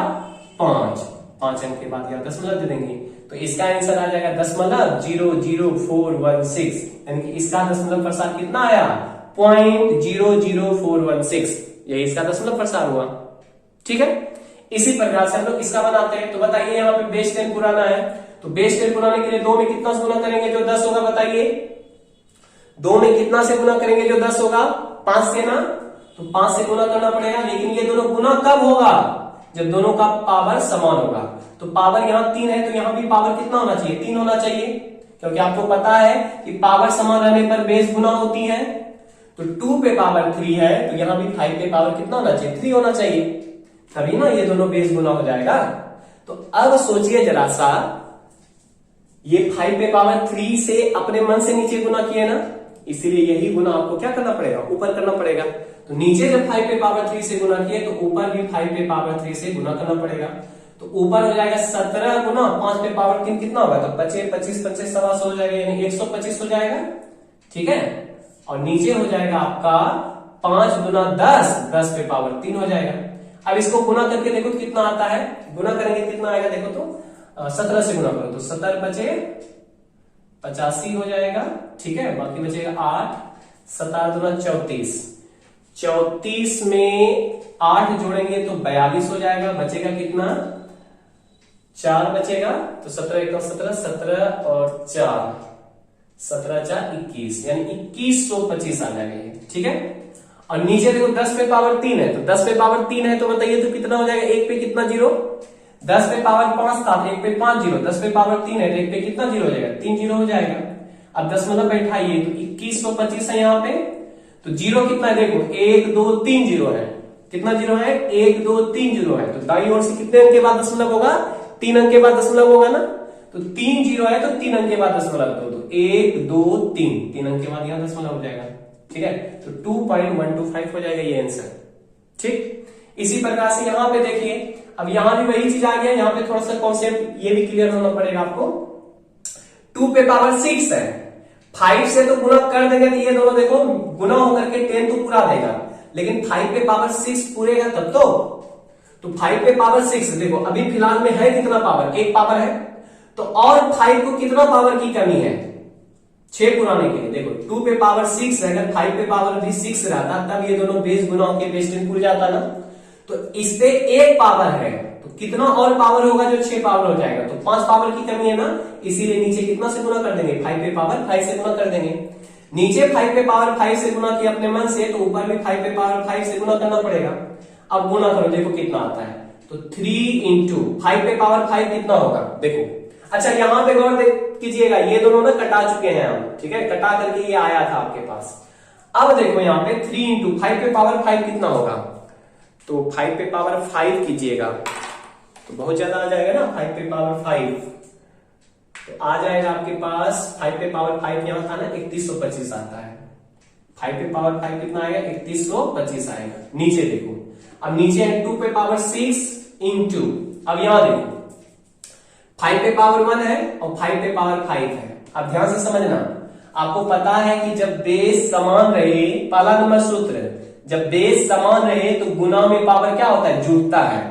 5 अंक के बाद यहाँ दशमलव दे देंगे। तो इसका आंसर आ जाएगा दशमलव 00416, यानी कि इसका दशमलव प्रसार कितना आया, 0.00416, यही इसका दशमलव प्रसार हुआ, ठीक है। इसी प्रकार से हम लोग इसका बनाते हैं। तो बताइए यहाँ पे बेस 10 पुराना है, तो बेस 10 पुराने के लिए 2 में कितना से गुना करेंगे जो 10 होगा, बताइए 2 में कितना से गुना करेंगे जो 10 होगा, 5 से ना, तो 5 से गुना करना पड़ेगा। लेकिन ये दोनों गुना कब होगा, जब दोनों का पावर समान होगा। तो पावर यहाँ 3 है तो यहाँ भी पावर कितना होना चाहिए, 3 होना चाहिए, क्योंकि आपको पता है कि पावर समान रहने पर बेस गुना होती है। तो 2 पे पावर 3 है तो यहाँ भी 5 पे पावर कितना होना चाहिए, 3 होना चाहिए, तभी ना ये दोनों बेस गुना हो जाएगा। तो अब सोचिए जरा सा, ये 5 पे पावर 3 से अपने मन से नीचे गुना किए ना, इसीलिए यही गुना आपको क्या करना पड़ेगा, ऊपर करना पड़ेगा। तो नीचे जब 5 पे पावर 3 से गुना किए तो ऊपर भी 5 पे पावर 3 से गुना करना पड़ेगा। तो ऊपर हो जाएगा 17 गुना 5 पे पावर 3 कितना होगा, तो 25 25 25 125 हो जाएगा, यानी 125 हो जाएगा, ठीक है। और नीचे हो जाएगा आपका 5 गुना 10 10 पे पावर 3 हो जाएगा। अब इसको गुना करके देखो तो कितना आता है, गुना करेंगे कितना आएगा, देखो तो 17 से गुना करो तो 17 बचे 85 हो जाएगा, ठीक है। बाकी बचेगा 8, 17 दूना 34, 34 में 8 जोड़ेंगे तो 42 हो जाएगा, बचेगा कितना 4 बचेगा, तो 17 1 17 17 और 4 17 4 21, यानी 2125 आ जाएगा ये, ठीक है। और नीचे देखो 10 पे पावर 3 है, तो 10 पे पावर 3 है तो बताइए तो कितना हो जाएगा, एक पे कितना जीरो, 10 पे पावर 5 था, एक पे 5 जीरो, 10 पे पावर 3 है तो एक पे कितना जीरो हो जाएगा, 3 जीरो हो जाएगा। अब दशमलव बैठाइए तो 2125 है यहाँ पे, तो जीरो कितना है देखो, 1 2 3 जीरो है, कितना जीरो है, 1 2 3 जीरो है, तो दाईं ओर से कितने अंक के बाद दशमलव होगा, 3 अंक के बाद दशमलव होगा ना, तो 3 जीरो है तो 3 अंक के बाद दशमलव दो, तो 1 2 3 अंक के बाद यहाँ दशमलव हो जाएगा, ठीक है। तो 2.125 हो जाएगा ये आंसर, ठीक। इसी प्रकार से यहाँ पे देखिए, अब यहाँ भी वही चीज आ गया, यहाँ पे थोड़ा सा कॉन्सेप्ट ये भी क्लियर होना पड़ेगा आपको। 2 पे पावर 6 है, 5 से तो गुना कर देंगे तो ये दोनों देखो गुना होकर के 10 तो पूरा देगा, लेकिन 5 पे पावर 6 पूरेगा तब तो 5 पे पावर 6 देखो अभी फिलहाल में है कितना पावर, 1 पावर है, तो और 5 को कितना पावर की कमी है, 6 पुराने के लिए। देखो 2 पे पावर 6 है, अगर 5 पे पावर भी 6 रहता तब ये दोनों बेस गुना होकर बेस 10 पूर जाता ना, तो इस पे 1 पावर है तो कितना और पावर होगा, जो 6 पावर हो जाएगा, तो 5 पावर की कमी है ना, इसीलिए नीचे कितना से गुना कर देंगे, 5 पे पावर 5 से गुना कर देंगे। नीचे 5 पे पावर 5 से गुना किया अपने मन से, तो ऊपर भी 5 पे पावर 5 से गुना करना पड़ेगा। अब गुना करो देखो कितना आता है, तो 3 इंटू 5 पे पावर 5 कितना होगा देखो। अच्छा यहाँ पे गौर कीजिएगा, ये दोनों ना कटा चुके हैं हम, ठीक है, कटा करके ये आया था आपके पास। अब देखो यहाँ पे 3 इंटू 5 पे पावर 5 कितना होगा, तो 5 पे पावर 5 कीजिएगा तो बहुत ज्यादा आ जाएगा ना, 5 पे पावर 5 तो आ जाएगा आपके पास 5 पे पावर 5 यहाँ था ना 3125 आता है, 5 पे पावर 5 कितना आएगा 3125 आएगा। नीचे देखो, अब नीचे है 2 पे पावर 6 इंटू, अब यहां देखो 5 पे पावर 1 है और 5 पे पावर 5 है। अब ध्यान से समझना, आपको पता है कि जब बेस समान रहे, पहला नंबर सूत्र, जब बेस समान रहे तो गुना में पावर क्या होता है, जुड़ता है।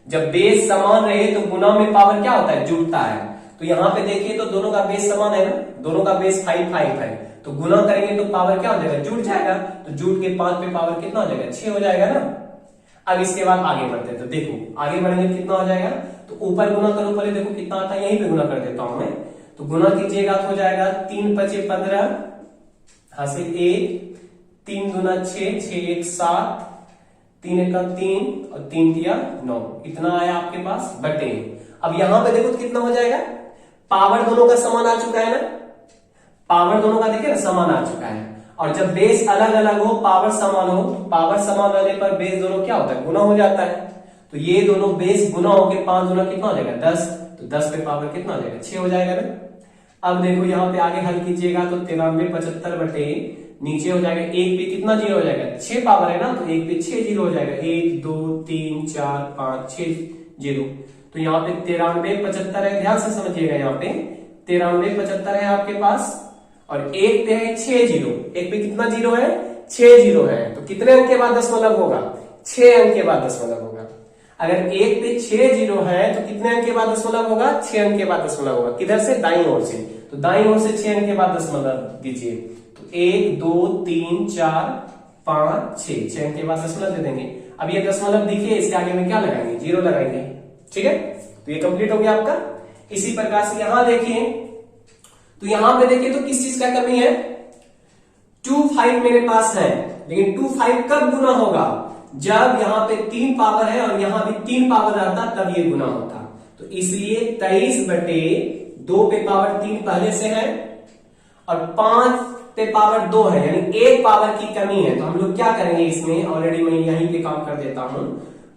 जब बेस समान रहे तो गुना में पावर क्या होता है, जुड़ता है। तो यहाँ पे देखिए तो दोनों का बेस समान है ना, दोनों का बेस 5 5 है, तो गुना करेंगे तो पावर क्या हो जाएगा, जुड़ जाएगा, तो जुड़ के 5 पे पावर कितना हो जाएगा, 6 हो जाएगा ना। अब इसके बाद आगे बढ़ते हैं, तो देखो आगे बढ़ेंगे कितना हो जाएगा, तो ऊपर गुना करो, पहले देखो कितना आता है, यहीं पे गुना कर देता हूं मैं, तो गुना कीजिएगा तो हो जाएगा 3 5 15 हासिल 1, 3 दूना 6, 6 1 7, 3 1 3 और 3 दिया 9, इतना आया आपके पास बटे। अब यहां पे देखो तो कितना हो जाएगा, पावर दोनों का समान आ चुका है ना, पावर दोनों का देखिए ना समान आ चुका है, और जब बेस अलग अलग हो पावर समान हो, तो पावर समान रहने पर बेस दोनों क्या होता है, गुना हो जाता है। तो ये दोनों बेस गुना होके 5 गुना कितना हो जाएगा 10, तो 10 पे पावर कितना हो जाएगा 6 हो जाएगा ना। अब देखो यहाँ पे आगे हल कीजिएगा तो 93 75 बटे नीचे हो जाएगा, एक पे कितना जीरो हो जाएगा, 6 पावर है ना, तो एक पे 6 जीरो हो जाएगा, 1 2 3 4 5 6 जीरो, तो यहाँ पे 93 75 है, ध्यान से समझिएगा, यहाँ पे 93 75 है आपके पास, और एक पे है 6 जीरो, एक पे कितना जीरो है 6 जीरो है, तो कितने अंक के बाद दशमलव होगा, 6 अंक के बाद दशमलव होगा। अगर एक पे 6 जीरो है तो कितने अंक के बाद दशमलव होगा, 6 अंक के बाद दशमलव होगा, किधर से, दाईं ओर से, तो दाईं ओर से 6 अंक के बाद दशमलव दीजिए, तो 1 2 3 4 5 6 अंक के बाद दशमलव दे देंगे। अब ये दशमलव दिखिए, इसके आगे में क्या लगाएंगे, जीरो लगाएंगे, ठीक है, तो ये कंप्लीट हो गया आपका। इसी प्रकार से यहां देखिए, तो यहां पे देखिए तो किस चीज का कमी है, 2 5 मेरे पास है, लेकिन 2 5 कब गुना होगा, जब यहाँ पे 3 पावर है और यहाँ भी 3 पावर रहता तब ये गुना होता, तो इसलिए 23 बटे 2 पे पावर 3 पहले से है और 5 पे पावर 2 है, यानी 1 पावर की कमी है, तो हम लोग क्या करेंगे इसमें, ऑलरेडी मैं यहीं पे काम कर देता हूं,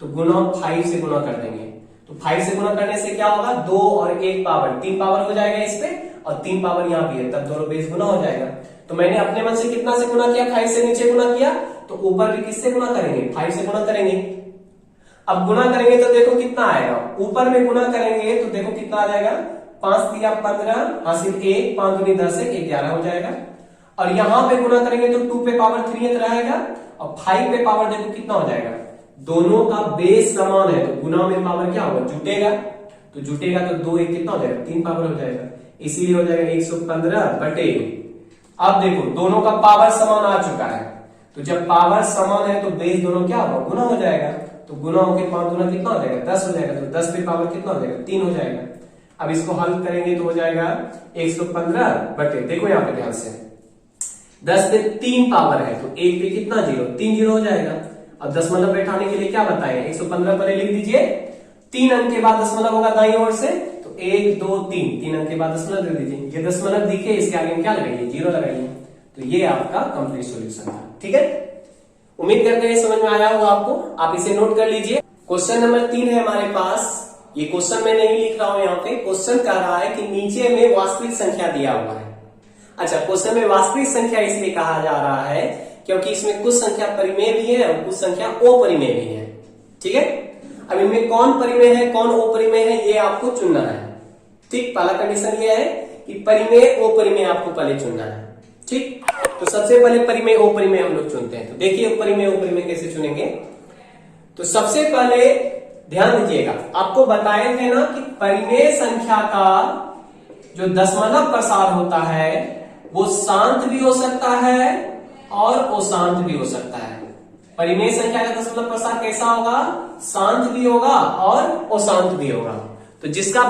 तो गुना 5 से गुना कर देंगे, तो 5 से गुना करने से क्या होगा, 2 और 1 पावर 3 पावर हो जाएगा इस पे, और 3 पावर यहाँ भी है, तब दोनों बेस गुना हो जाएगा। तो मैंने अपने मन से कितना से गुना किया, 5 से नीचे गुना किया, तो ऊपर भी किससे गुना करेंगे, 5 से गुना करेंगे। अब गुना करेंगे तो देखो कितना आएगा, ऊपर में गुना करेंगे तो देखो कितना आ जाएगा, 5 दिया 15 हासिल 1, 5 दूनी 10 है 11 हो जाएगा, और यहां पे गुना करेंगे तो 2 पे पावर 3 रहेगा, और 5 पे पावर देखो कितना हो जाएगा, दोनों का बेस समान है, तो गुना में पावर क्या होगा, जुटेगा, तो जुटेगा तो 2 1 कितना हो जाएगा, 3 पावर हो जाएगा, इसीलिए हो जाएगा 115 बटे। अब देखो दोनों का पावर समान आ चुका है, तो जब पावर समान है तो बेस दोनों क्या होगा, गुना हो जाएगा, तो गुना होकर 5 गुना कितना हो जाएगा 10 हो जाएगा, तो 10 पे पावर कितना हो जाएगा 3 हो जाएगा। अब इसको हल करेंगे तो हो जाएगा 115 बटे, देखो यहाँ पे ध्यान से 10 पे 3 पावर है तो 1 पे कितना जीरो, 3 जीरो हो जाएगा। अब दशमलव बैठाने के लिए क्या बताए, 115 पहले लिख दीजिए, 3 अंक के बाद दशमलव होगा दाईं ओर से, तो 1 2 3, 3 अंक के बाद दशमलव दे दीजिए। ये दशमलव दिखे इसके आगे में क्या लगाइए, जीरो लगाइए। तो ये आपका कंप्लीट सॉल्यूशन था। ठीक है, उम्मीद करते हैं समझ में आया होगा आपको। आप इसे नोट कर लीजिए। क्वेश्चन नंबर 3 है हमारे पास। ये क्वेश्चन मैं नहीं लिख रहा हूं यहाँ पे, क्वेश्चन कह रहा है कि नीचे में वास्तविक संख्या दिया हुआ है। अच्छा, क्वेश्चन में वास्तविक संख्या इसलिए कहा जा रहा है क्योंकि इसमें कुछ संख्या परिमेय भी है और कुछ संख्या अपरिमेय भी है। ठीक है, अब इनमें कौन परिमेय है कौन अपरिमेय है ये आपको चुनना है। ठीक, पहला कंडीशन ये है कि परिमेय अपरिमेय आपको पहले चुनना है। ठीक, तो सबसे पहले परिमेय अपरिमेय हम लोग चुनते हैं। तो देखिए परिमेय अपरिमेय कैसे चुनेंगे। तो सबसे पहले ध्यान दीजिएगा, आपको बताए थे ना कि परिमेय संख्या का जो दशमलव प्रसार होता है वो शांत भी हो सकता है और अशांत भी हो सकता है। परिमेय संख्या का दशमलव प्रसार कैसा होगा, शांत भी होगा और अशांत भी होगा। तो जिसका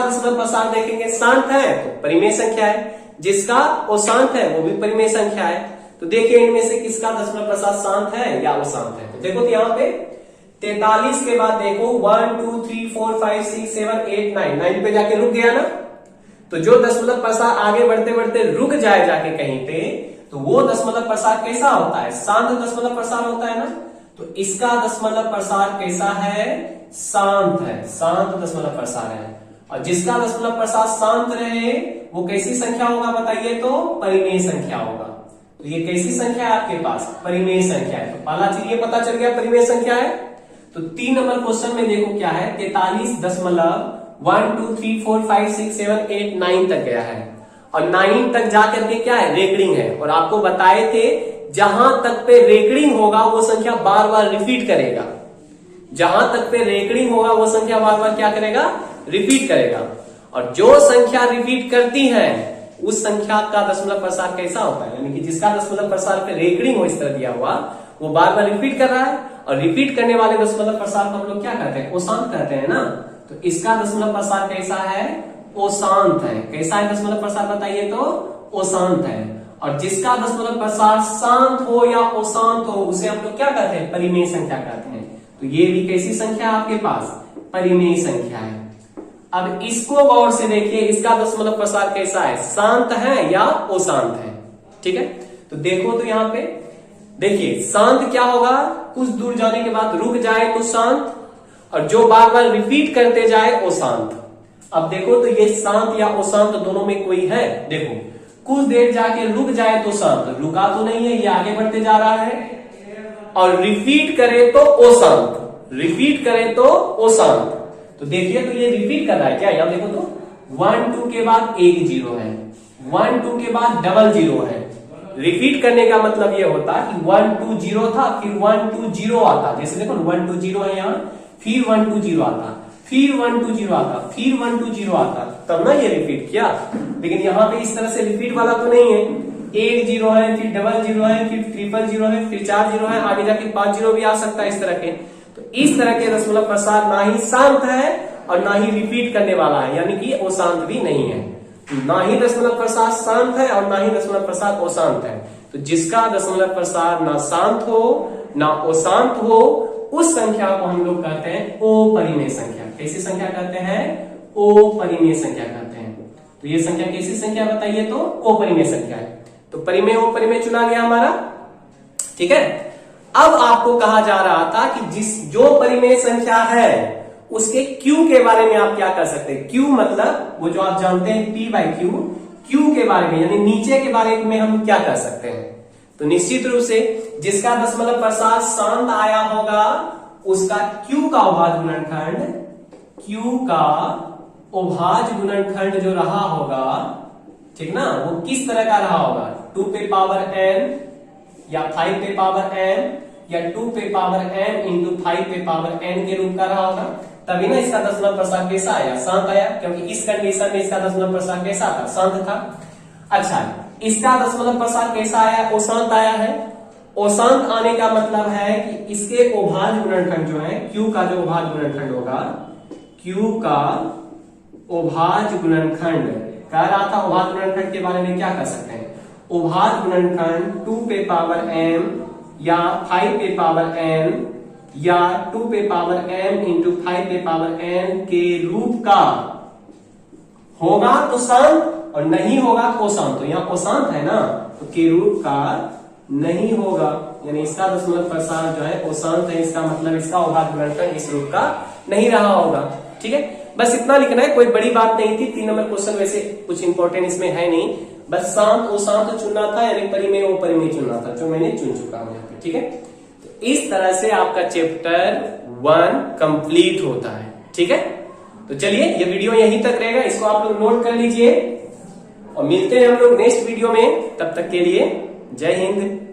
दशमलव प्रसार देखेंगे शांत है तो परिमेय संख्या है, जिसका अशांत है वो भी परिमेय संख्या है। तो देखिए इनमें से किसका दशमलव प्रसार शांत है या अशांत है। तो देखो तो यहाँ पे 43 के बाद देखो 1 2 3 4 5 6 7 8 9, 9 पे जाके रुक गया ना। तो जो दशमलव प्रसार आगे बढ़ते बढ़ते रुक जाए जाके कहीं पे, तो वो दशमलव प्रसार कैसा होता है, शांत दशमलव प्रसार होता है ना। तो इसका दशमलव प्रसार कैसा है, शांत है, शांत दशमलव प्रसार है। और जिसका दशमलव प्रसार शांत रहे वो कैसी संख्या होगा बताइए, तो परिमेय संख्या होगा। तो ये कैसी संख्या है आपके पास, परिमेय संख्या है। तो पहला चीज ये पता चल गया परिमेय संख्या है। तो 3 नंबर क्वेश्चन में देखो क्या है, 43.1 2 3 4 5 6 7 8 9 तक गया है। और 9 तक जाकर के क्या है, रेकरिंग है। और आपको बताए थे जहां तक पे रेकरिंग होगा वो संख्या बार बार रिपीट करेगा। जहां तक पे रेकरिंग होगा वो संख्या बार बार क्या करेगा, रिपीट करेगा। और जो संख्या रिपीट करती है उस संख्या का दशमलव प्रसार कैसा होता है, यानी कि जिसका दशमलव प्रसार पे रेकरिंग हो इस तरह दिया हुआ वो बार बार रिपीट कर रहा है। और रिपीट करने वाले दशमलव प्रसार को हम लोग क्या कहते हैं, अशांत कहते हैं ना। तो इसका दशमलव प्रसार कैसा है, अशांत है। कैसा है दशमलव प्रसार बताइए, तो अशांत है। और जिसका दशमलव प्रसार शांत हो या अशांत हो उसे हम लोग क्या कहते हैं, परिमेय संख्या कहते हैं। तो ये भी कैसी संख्या है आपके पास, परिमेय संख्या है। अब इसको गौर से देखिए, इसका दशमलव प्रसार कैसा है, शांत है या अशांत है। ठीक है, तो देखो तो यहाँ पे देखिए शांत क्या होगा, कुछ दूर जाने के बाद रुक जाए तो शांत, और जो बार बार रिपीट करते जाए अशांत। अब देखो तो ये शांत या अशांत दोनों में कोई है, देखो कुछ देर जाके रुक जाए तो शांत, रुका तो नहीं है, ये आगे बढ़ते जा रहा है। और रिपीट करे तो अशांत, रिपीट करे तो अशांत। तो देखिए तो ये रिपीट कर रहा है क्या, यहाँ देखो तो 1 2 के बाद 1 0 है, 1 2 के बाद डबल 0 है। रिपीट करने का मतलब ये होता कि 1 2 0 था, फिर 1 2 0 आता। जैसे देखो 1 2 0 है यहाँ, फिर 1 2 0 आता, फिर 1 2 0 आता, फिर 1 2 0 आता, तब ना ये रिपीट किया। लेकिन यहाँ पे इस तरह से रिपीट वाला तो नहीं है, 1 0 है, फिर डबल 0 है, फिर ट्रिपल 0 है, फिर 4 0 है, आगे जाके 5 0 भी आ सकता है इस तरह के। तो इस तरह के दशमलव प्रसार ना ही शांत है और ना ही रिपीट करने वाला है, यानी कि अशांत भी नहीं है। ना ही दशमलव प्रसार शांत है और ना ही दशमलव प्रसार अशांत है। तो जिसका दशमलव प्रसार ना शांत हो ना अशांत हो उस संख्या को हम लोग कहते हैं अपरिमेय संख्या। कैसी संख्या कहते हैं, अपरिमेय संख्या कहते हैं। तो ये संख्या कैसी संख्या बताइए, तो अपरिमेय संख्या है। तो परिमेय अपरिमेय चुना गया हमारा। ठीक है, अब आपको कहा जा रहा था कि जो परिमेय संख्या है उसके Q के बारे में आप क्या कर सकते हैं। Q मतलब वो जो आप जानते हैं P/Q, Q के बारे में यानी नीचे के बारे में हम क्या कर सकते हैं। तो निश्चित रूप से जिसका दशमलव प्रसार शांत आया होगा उसका Q का अभाज्य गुणनखंड, Q का अभाज्य गुणनखंड जो रहा होगा, ठीक ना, वो किस तरह का रहा होगा, 2 पे पावर n या 5 पे पावर n या 2 पे पावर n इंटू 5 पे पावर n के रूप का रहा होगा। तभी ना इसका दशमलव प्रसार कैसा आया, शांत आया, क्योंकि इस कंडीशन में इसका दशमलव प्रसार कैसा था, शांत था। अच्छा, इसका दशमलव प्रसार कैसा आया, अशांत आया है। अशांत आने का मतलब है कि इसके अभाज्य गुणनखंड जो है, Q का जो अभाज्य गुणनखंड होगा, Q का उभाज गुणनखंड कह रहा था। उभाज गुणनखंड के बारे में क्या कर सकते हैं, उभाज गुणनखंड 2 पे पावर m या 5 पे पावर n या 2 पे पावर m इंटू 5 पे पावर n के रूप का होगा तो शांत और नहीं होगा कोशांत। तो यहाँ कोशांत है ना, तो के रूप का नहीं होगा, यानी इसका दशमलव प्रसार जो है कोशांत है, इसका मतलब इसका उभाज गुणनखंड इस रूप का नहीं रहा होगा। ठीक है, बस इतना लिखना है, कोई बड़ी बात नहीं थी। 3 नंबर क्वेश्चन वैसे कुछ इंपॉर्टेंट इसमें है नहीं, बस शांत अशांत चुनना था, यानी परिमेय वो परिमेय चुनना था, जो मैंने चुन चुका हूं यहाँ पे। ठीक है, तो इस तरह से आपका चैप्टर 1 कंप्लीट होता है। ठीक है, तो चलिए ये वीडियो यहीं तक रहेगा, इसको आप लोग नोट कर लीजिए और मिलते हैं हम लोग नेक्स्ट वीडियो में। तब तक के लिए जय हिंद।